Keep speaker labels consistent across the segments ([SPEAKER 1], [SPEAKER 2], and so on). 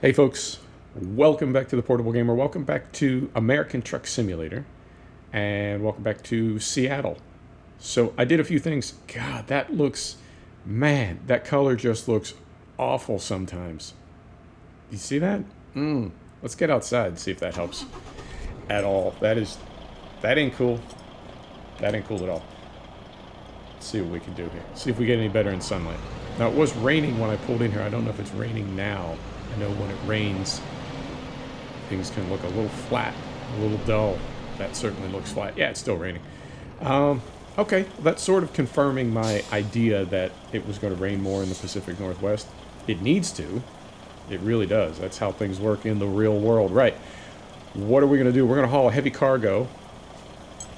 [SPEAKER 1] Hey folks, welcome back to the Portable Gamer. Welcome back to American Truck Simulator, and welcome back to Seattle. So I did a few things. God, man, that color just looks awful sometimes. You see that? Let's get outside and see if that helps at all. That ain't cool. That ain't cool at all. Let's see what we can do here. See if we get any better in sunlight. Now it was raining when I pulled in here. I don't know if it's raining now. I know when it rains, things can look a little flat, a little dull. That certainly looks flat. Yeah, it's still raining. Okay, that's sort of confirming my idea that it was going to rain more in the Pacific Northwest. It needs to. It really does. That's how things work in the real world. Right. What are we going to do? We're going to haul a heavy cargo.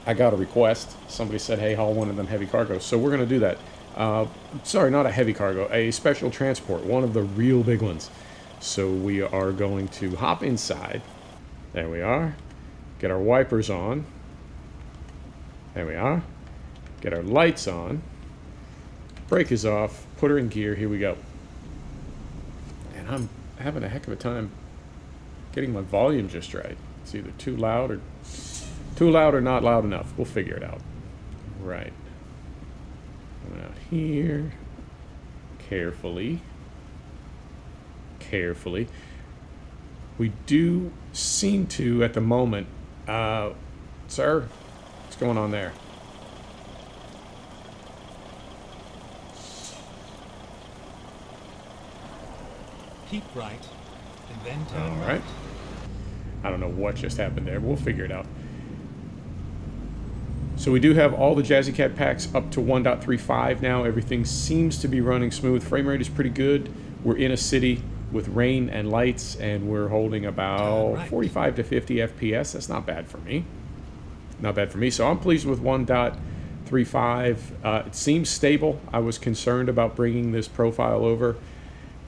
[SPEAKER 1] I got a request. Somebody said, hey, haul one of them heavy cargos. So we're going to do that. Sorry, not a heavy cargo. A special transport. One of the real big ones. So we are going to hop inside. There we are. Get our wipers on. There we are. Get our lights on. Brake is off. Put her in gear. Here we go. And I'm having a heck of a time getting my volume just right. It's either too loud or not loud enough. We'll figure it out. Right. Coming out here. Carefully. We do seem to, at the moment, sir, what's going on there?
[SPEAKER 2] Keep right, and then turn
[SPEAKER 1] All right. I don't know what just happened there. We'll figure it out. So we do have all the Jazzy Cat packs up to 1.35 now. Everything seems to be running smooth. Frame rate is pretty good. We're in a city with rain and lights, and we're holding about 45 to 50 FPS. That's not bad for me. Not bad for me. So I'm pleased with 1.35. It seems stable. I was concerned about bringing this profile over,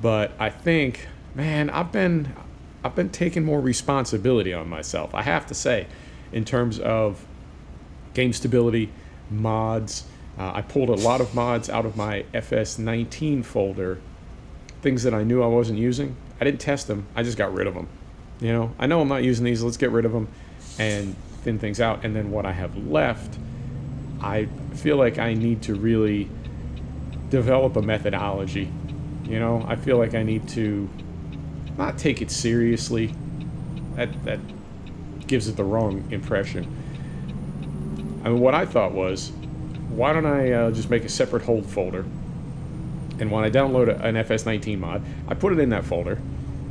[SPEAKER 1] but I think, man, I've been taking more responsibility on myself, I have to say, in terms of game stability, mods. I pulled a lot of mods out of my FS19 folder. Things that I knew I wasn't using. I didn't test them. I just got rid of them. You know I'm not using these. Let's get rid of them and thin things out. And then what I have left, I feel like I need to really develop a methodology. I feel like I need to not take it seriously. That gives it the wrong impression. I mean, what I thought was, why don't I just make a separate hold folder? And when I download an FS19 mod, I put it in that folder,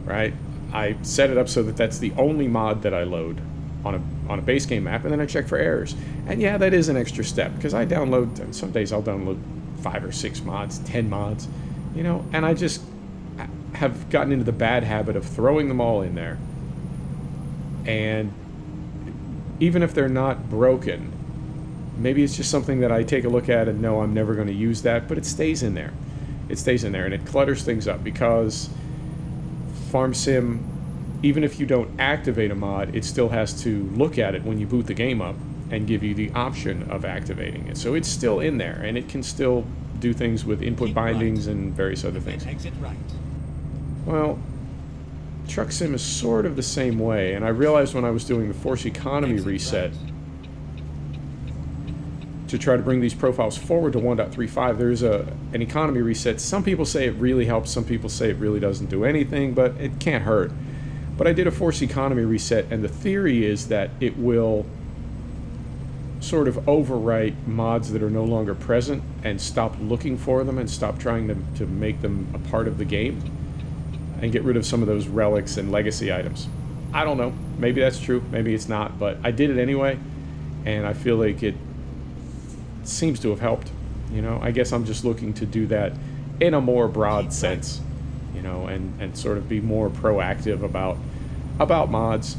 [SPEAKER 1] right? I set it up so that that's the only mod that I load on a base game map, and then I check for errors. And yeah, that is an extra step, because I download, some days I'll download 5 or 6 mods, 10 mods, and I just have gotten into the bad habit of throwing them all in there. And even if they're not broken, maybe it's just something that I take a look at and know I'm never going to use that, but it stays in there. It stays in there, and it clutters things up, because Farm Sim, even if you don't activate a mod, it still has to look at it when you boot the game up and give you the option of activating it. So it's still in there, and it can still do things with input bindings and various other things.
[SPEAKER 2] Exit right.
[SPEAKER 1] Well, Truck Sim is sort of the same way, and I realized when I was doing the Force Economy reset to try to bring these profiles forward to 1.35, there's an economy reset. Some people say it really helps, some people say it really doesn't do anything, but it can't hurt. But I did a Force Economy reset, and the theory is that it will sort of overwrite mods that are no longer present and stop looking for them and stop trying to make them a part of the game and get rid of some of those relics and legacy items. I don't know. Maybe that's true. Maybe it's not. But I did it anyway, and I feel like it seems to have helped. I guess I'm just looking to do that in a more broad sense, and sort of be more proactive about mods.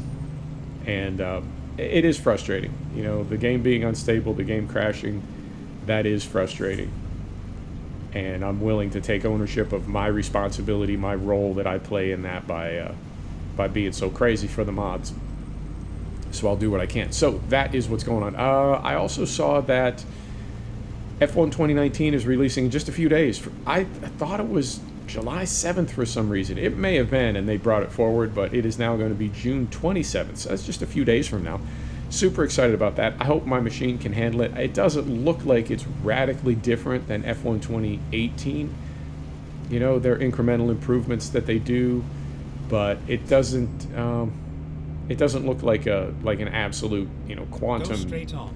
[SPEAKER 1] And it is frustrating, the game being unstable, the game crashing. That is frustrating, and I'm willing to take ownership of my responsibility, my role that I play in that by being so crazy for the mods. So I'll do what I can. So that is what's going on. I also saw that F1 2019 is releasing in just a few days. I thought it was July 7th for some reason. It may have been, and they brought it forward, but it is now going to be June 27th. So that's just a few days from now. Super excited about that. I hope my machine can handle it. It doesn't look like it's radically different than F1 2018. You know, there are incremental improvements that they do, but it doesn't look like an absolute, you know, quantum.
[SPEAKER 2] Go straight on.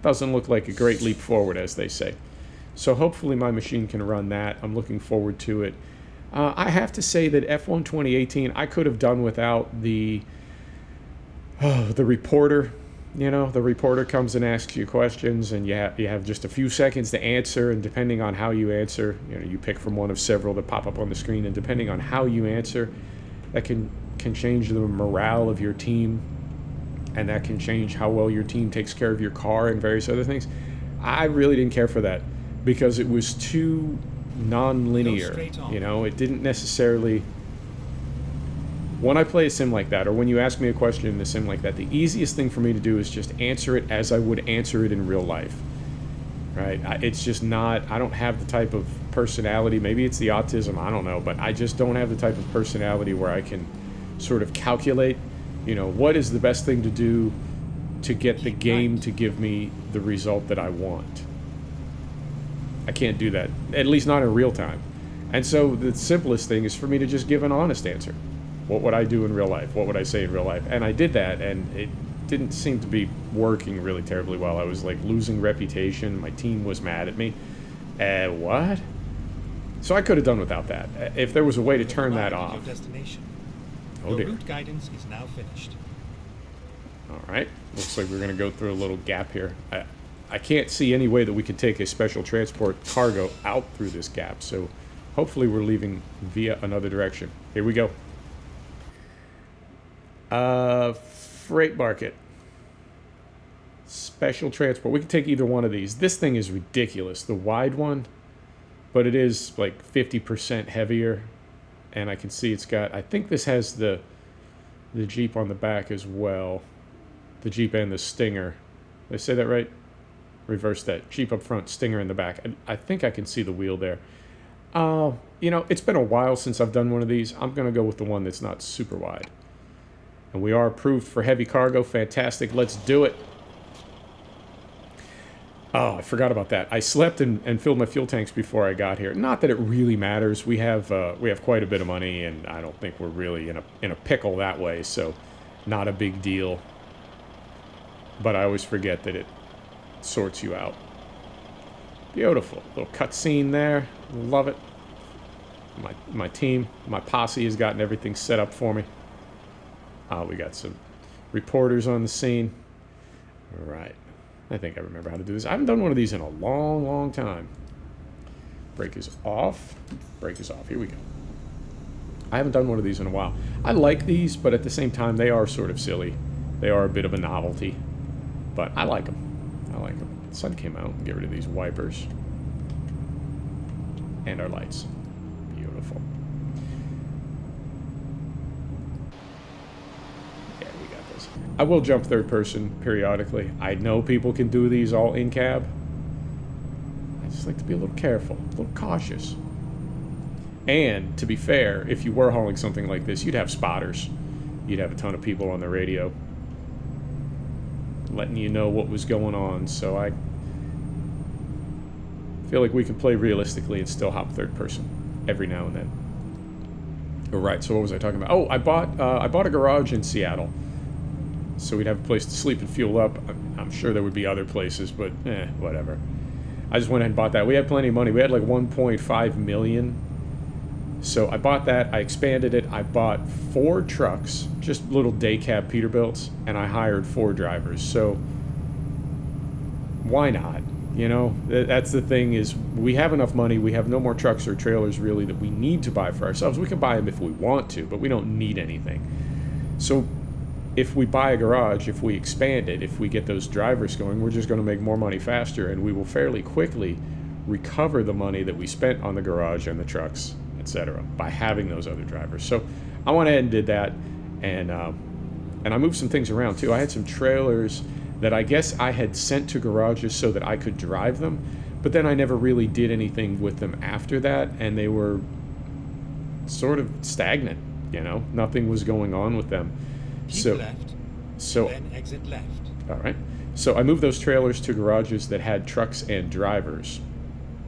[SPEAKER 1] Doesn't look like a great leap forward, as they say. So hopefully my machine can run that. I'm looking forward to it. I have to say that F1 2018, I could have done without the reporter. You know, the reporter comes and asks you questions, and you have just a few seconds to answer, and depending on how you answer, you know, you pick from one of several that pop up on the screen, and depending on how you answer, that can change the morale of your team, and that can change how well your team takes care of your car and various other things. I really didn't care for that because it was too non-linear. You know, it didn't necessarily... When I play a sim like that, or when you ask me a question in a sim like that, the easiest thing for me to do is just answer it as I would answer it in real life. Right? It's just not... I don't have the type of personality. Maybe it's the autism, I don't know. But I just don't have the type of personality where I can sort of calculate, you know, what is the best thing to do to get the game to give me the result that I want. I can't do that, at least not in real time. And so the simplest thing is for me to just give an honest answer. What would I do in real life? What would I say in real life? And I did that, and it didn't seem to be working really terribly well. I was like losing reputation. My team was mad at me. What? So I could have done without that. If there was a way to turn that off. Oh dear.
[SPEAKER 2] Your route guidance is now finished.
[SPEAKER 1] All right. Looks like we're going to go through a little gap here. I can't see any way that we could take a special transport cargo out through this gap, so hopefully we're leaving via another direction. Here we go. Freight market. Special transport. We can take either one of these. This thing is ridiculous, the wide one, but it is like 50% heavier, and I can see it's got... I think this has the Jeep on the back as well. The Jeep and the Stinger. Did I say that right? Reverse that. Jeep up front, Stinger in the back. I think I can see the wheel there. You know, it's been a while since I've done one of these. I'm going to go with the one that's not super wide. And we are approved for heavy cargo. Fantastic. Let's do it. Oh, I forgot about that. I slept and filled my fuel tanks before I got here. Not that it really matters. We have quite a bit of money, and I don't think we're really in a pickle that way, so not a big deal. But I always forget that it sorts you out. Beautiful. Little cutscene there. Love it. My team, my posse has gotten everything set up for me. We got some reporters on the scene. All right. I think I remember how to do this. I haven't done one of these in a long, long time. Brake is off. Brake is off. Here we go. I haven't done one of these in a while. I like these, but at the same time, they are sort of silly. They are a bit of a novelty. But I like them. I like them. The sun came out. Get rid of these wipers. And our lights. Beautiful. Yeah, we got this. I will jump third person periodically. I know people can do these all in cab. I just like to be a little careful, a little cautious. And, to be fair, if you were hauling something like this, you'd have spotters. You'd have a ton of people on the radio letting you know what was going on, so I feel like we can play realistically and still hop third person every now and then. All right, so what was I talking about? Oh, I bought a garage in Seattle, so we'd have a place to sleep and fuel up. I'm sure there would be other places, but whatever. I just went ahead and bought that. We had plenty of money. We had like 1.5 million. So I bought that, I expanded it, I bought 4 trucks, just little day cab Peterbilts, and I hired 4 drivers. So why not? You know, that's the thing, is we have enough money, we have no more trucks or trailers really that we need to buy for ourselves. We can buy them if we want to, but we don't need anything. So if we buy a garage, if we expand it, if we get those drivers going, we're just going to make more money faster, and we will fairly quickly recover the money that we spent on the garage and the trucks, etc., by having those other drivers. So I went ahead and did that, and I moved some things around too. I had some trailers that I guess I had sent to garages so that I could drive them, But then I never really did anything with them after that, and they were sort of stagnant, you know? Nothing was going on with them.
[SPEAKER 2] Keep
[SPEAKER 1] So,
[SPEAKER 2] left,
[SPEAKER 1] so
[SPEAKER 2] then exit left.
[SPEAKER 1] all right. So I moved those trailers to garages that had trucks and drivers.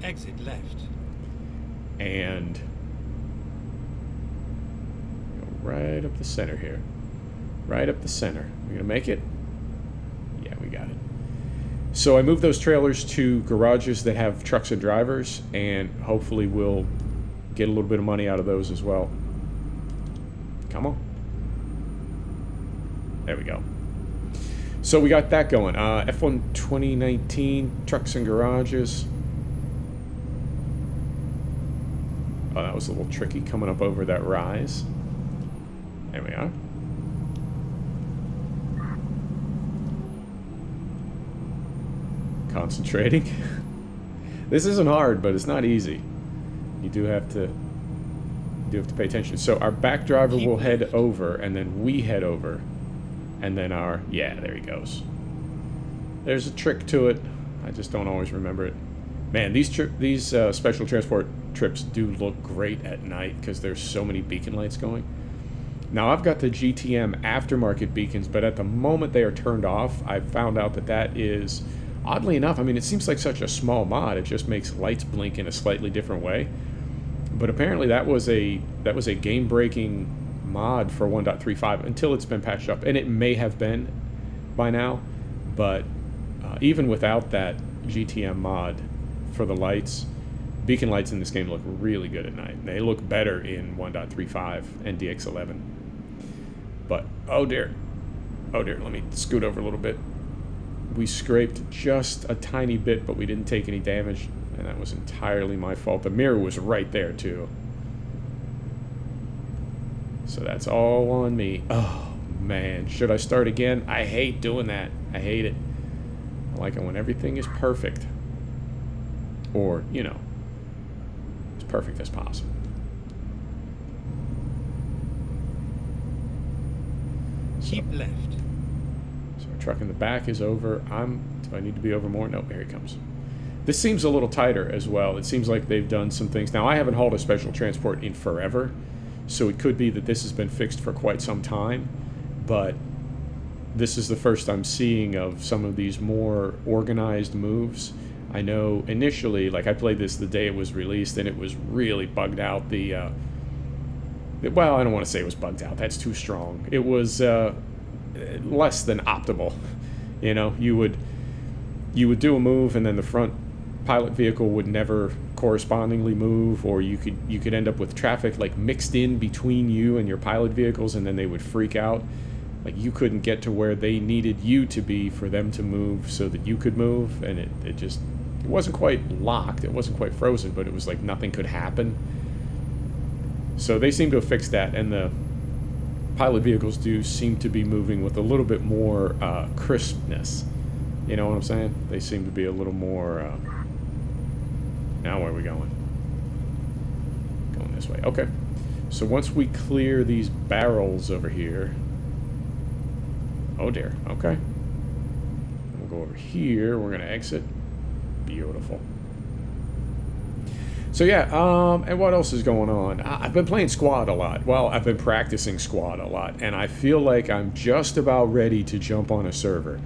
[SPEAKER 2] Exit left.
[SPEAKER 1] And go right up the center here. Right up the center. We're going to make it? Yeah, we got it. So I moved those trailers to garages that have trucks and drivers, and hopefully we'll get a little bit of money out of those as well. Come on. There we go. So we got that going. F1 2019, trucks and garages. Oh, that was a little tricky coming up over that rise. There we are. Concentrating. This isn't hard, but it's not easy. You do have to pay attention. So our back driver will head over, and then we head over, and then our, yeah, there he goes. There's a trick to it. I just don't always remember it. Man, these special transport trips do look great at night because there's so many beacon lights going. Now I've got the GTM aftermarket beacons, but at the moment they are turned off, I found out that that is, oddly enough, I mean, it seems like such a small mod. It just makes lights blink in a slightly different way. But apparently that was a game-breaking mod for 1.35 until it's been patched up, and it may have been by now. But even without that GTM mod for the lights, beacon lights in this game look really good at night. They look better in 1.35 and DX11. But oh dear, let me scoot over a little bit. We scraped just a tiny bit, but we didn't take any damage, and that was entirely my fault. The mirror was right there too, so that's all on me. Oh man, should I start again? I hate doing that. I hate it. I like it when everything is perfect, or you know, as perfect as possible.
[SPEAKER 2] Keep left.
[SPEAKER 1] So our truck in the back is over. Do I need to be over more? No, here he comes. This seems a little tighter as well. It seems like they've done some things. Now, I haven't hauled a special transport in forever, so it could be that this has been fixed for quite some time, but this is the first I'm seeing of some of these more organized moves. I know initially, like I played this the day it was released, and it was really bugged out. Well, I don't want to say it was bugged out. That's too strong. It was less than optimal. You know, you would do a move, and then the front pilot vehicle would never correspondingly move, or you could end up with traffic like mixed in between you and your pilot vehicles, and then they would freak out. Like you couldn't get to where they needed you to be for them to move so that you could move, and it wasn't quite locked. It wasn't quite frozen, but it was like nothing could happen. So they seem to have fixed that, and the pilot vehicles do seem to be moving with a little bit more crispness. You know what I'm saying? They seem to be a little more... Now where are we going? Going this way. Okay. So once we clear these barrels over here... Oh dear. Okay. We'll go over here. We're going to exit. Beautiful. So yeah, and what else is going on? I've been playing squad a lot. Well, I've been practicing squad a lot, and I feel like I'm just about ready to jump on a server.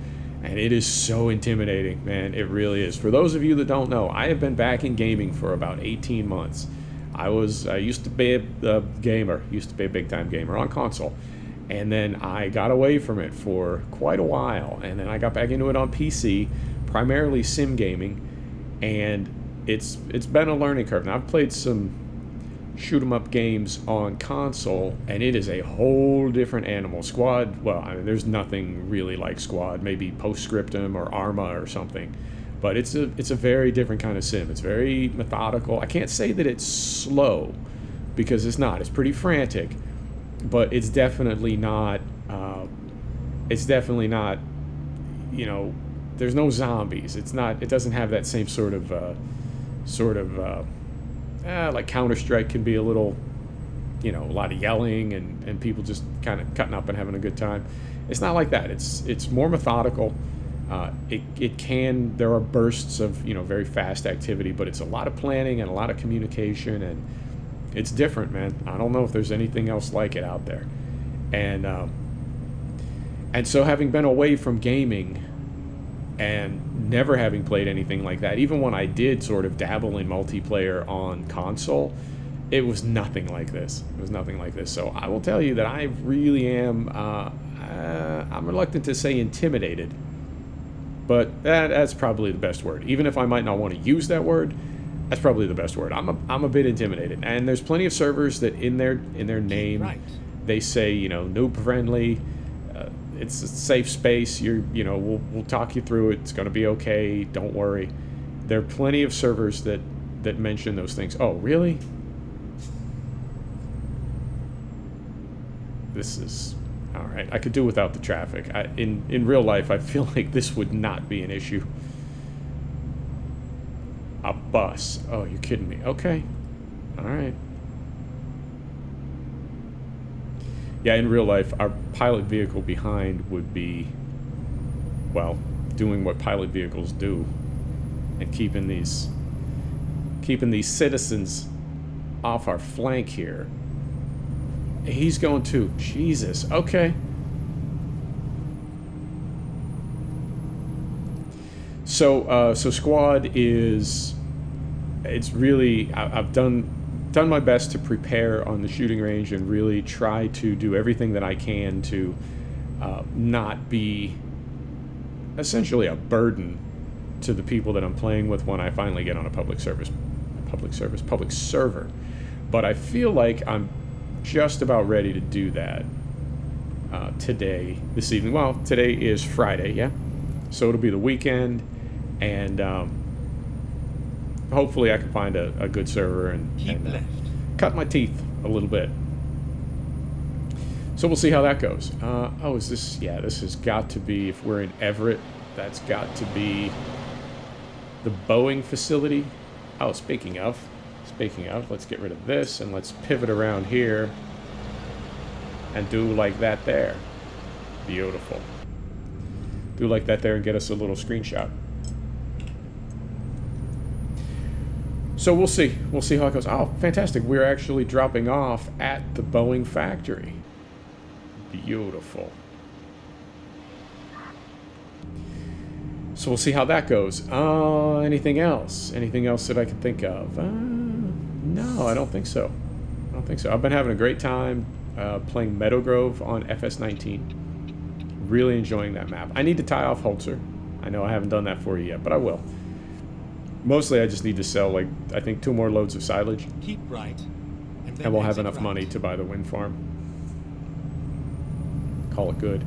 [SPEAKER 1] And it is so intimidating, man. It really is. For those of you that don't know, I have been back in gaming for about 18 months. I used to be a gamer, used to be a big-time gamer on console. And then I got away from it for quite a while. And then I got back into it on PC, primarily sim gaming. And it's been a learning curve. Now, I've played some shoot-'em-up games on console, and it is a whole different animal. Squad, well, I mean, there's nothing really like Squad, maybe Postscriptum or Arma or something, but it's a very different kind of sim. It's very methodical. I can't say that it's slow, because it's not. It's pretty frantic, but it's definitely not, you know, there's no zombies. It doesn't have that same sort of like Counter-Strike can be a little, you know, a lot of yelling and people just kind of cutting up and having a good time. It's not like that. It's more methodical. There are bursts of, very fast activity, but it's a lot of planning and a lot of communication, and it's different, man. I don't know if there's anything else like it out there. And so having been away from gaming and never having played anything like that, even when I did sort of dabble in multiplayer on console, it was nothing like this. It was nothing like this. So I will tell you that I really am, I'm reluctant to say intimidated, but that's probably the best word. Even if I might not want to use that word, that's probably the best word. I'm a bit intimidated. And there's plenty of servers that in their name, they say, noob friendly, it's a safe space. We'll talk you through it. It's going to be okay. Don't worry. There are plenty of servers that mention those things. Oh, really? This is all right. I could do without the traffic. In real life, I feel like this would not be an issue. A bus. Oh, you're kidding me. Okay. All right. Yeah, in real life, our pilot vehicle behind would be, well, doing what pilot vehicles do and keeping these citizens off our flank here. He's going to. Jesus. Okay. So squad is. It's really. I've done my best to prepare on the shooting range and really try to do everything that I can to not be essentially a burden to the people that I'm playing with when I finally get on a public server. But I feel like I'm just about ready to do that this evening. Well, today is Friday, yeah? So it'll be the weekend, and hopefully I can find a good server and cut my teeth a little bit. So we'll see how that goes. Oh, is this... Yeah, this has got to be... If we're in Everett, that's got to be the Boeing facility. Oh, speaking of, let's get rid of this and let's pivot around here and do like that there. Beautiful. Do like that there and get us a little screenshot. So we'll see. We'll see how it goes. Oh, fantastic. We're actually dropping off at the Boeing factory. Beautiful. So we'll see how that goes. Anything else? Anything else that I can think of? No, I don't think so. I've been having a great time playing Meadowgrove on FS19. Really enjoying that map. I need to tie off Holzer. I know I haven't done that for you yet, but I will. Mostly I just need to sell, like, I think 2 more loads of silage.
[SPEAKER 2] Keep right.
[SPEAKER 1] And we'll have enough money to buy the wind farm. Call it good.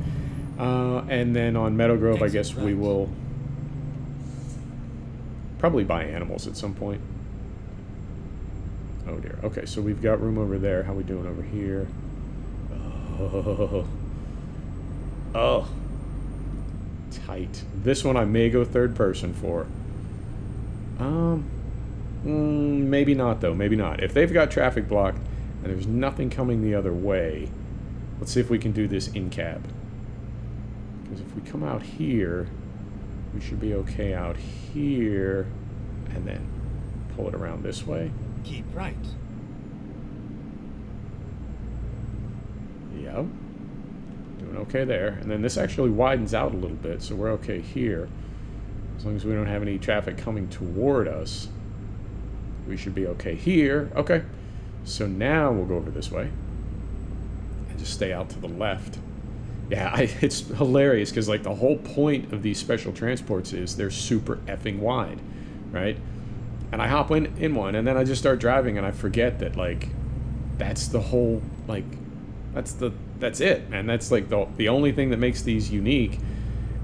[SPEAKER 1] And then on Meadowgrove, I guess we will probably buy animals at some point. Oh dear. Okay, so we've got room over there. How we doing over here? Oh. Tight. This one I may go third person for. Maybe not though. Maybe not. If they've got traffic blocked and there's nothing coming the other way, let's see if we can do this in cab. Because if we come out here, we should be okay out here, and then pull it around this way.
[SPEAKER 2] Keep right.
[SPEAKER 1] Yep. Doing okay there. And then this actually widens out a little bit, so we're okay here. As long as we don't have any traffic coming toward us, we should be okay here. Okay. So now we'll go over this way and just stay out to the left. Yeah, it's hilarious because, like, the whole point of these special transports is they're super effing wide, right? And I hop in one, and then I just start driving, and I forget that, like, that's the whole, like, that's it, man. That's, like, the only thing that makes these unique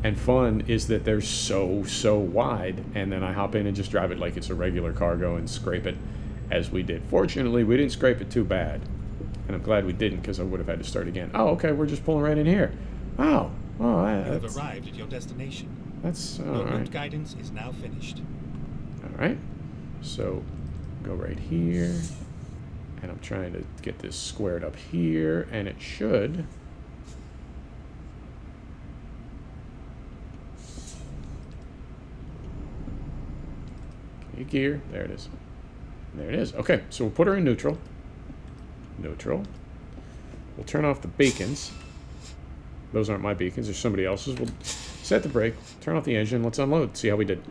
[SPEAKER 1] and fun is that they're so wide, and then I hop in and just drive it like it's a regular cargo and scrape it as we did. Fortunately, we didn't scrape it too bad. And I'm glad we didn't, because I would have had to start again. Oh, okay, we're just pulling right in here. Oh, well,
[SPEAKER 2] You have arrived at your destination.
[SPEAKER 1] That's all
[SPEAKER 2] Your
[SPEAKER 1] right.
[SPEAKER 2] route guidance is now finished.
[SPEAKER 1] All right. So, go right here. And I'm trying to get this squared up here, and it should. Gear. There it is. There it is. Okay, so we'll put her in neutral. Neutral. We'll turn off the beacons. Those aren't my beacons. They're somebody else's. We'll set the brake. Turn off the engine. Let's unload. See how we did.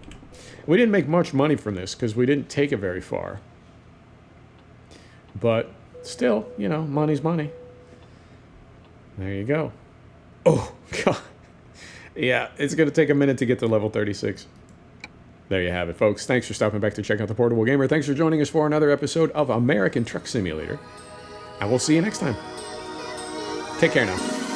[SPEAKER 1] We didn't make much money from this because we didn't take it very far. But still, you know, money's money. There you go. Oh, God. Yeah, it's going to take a minute to get to level 36. There you have it, folks. Thanks for stopping back to check out the Portable Gamer. Thanks for joining us for another episode of American Truck Simulator. And we'll see you next time. Take care now.